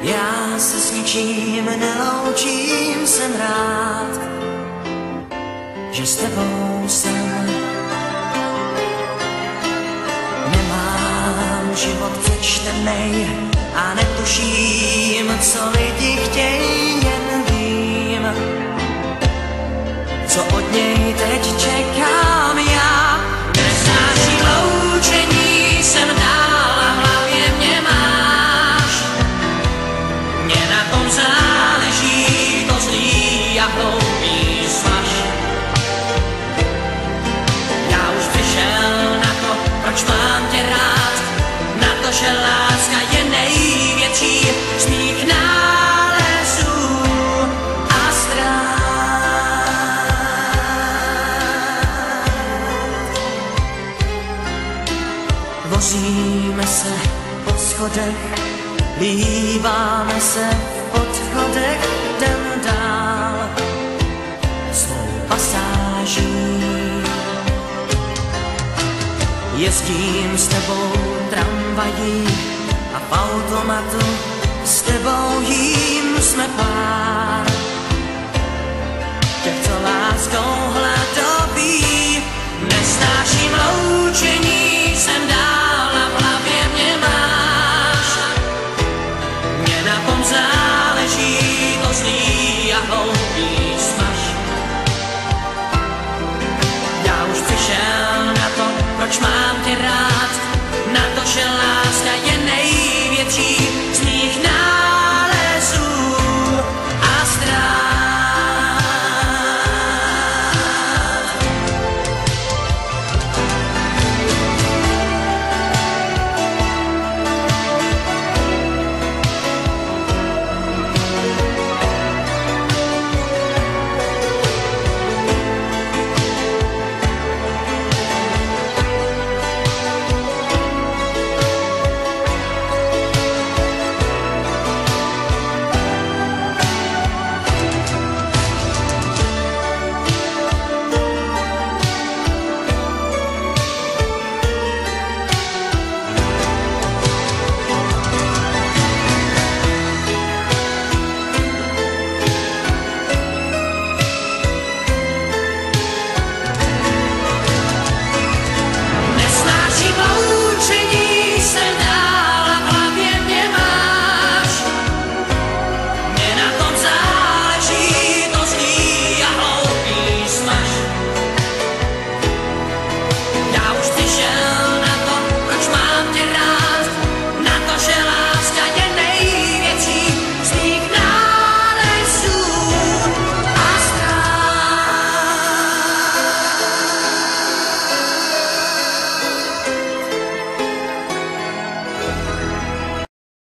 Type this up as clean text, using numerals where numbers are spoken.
Já se s ničím neloučím, jsem rád, že s tebou jsem. Nemám život přečtenej a netuším, co lidi chtějí, jen vím, co od něj teď čekám já. Nesnáším loučení, jsem dál a v hlavě mě máš. Mně na tom záleží, to zlý a hloupý svaž. Já už přišel na to, proč mám tě rád, na to, že láska je největší z mých nálezů a ztrát. Vozíme se po schodech, líbáme se v podchodech, jdem dál svou pasáží. Jezdím s tebou tramvají a v automatu s tebou jím jsme pár. Těch, co láskou hledá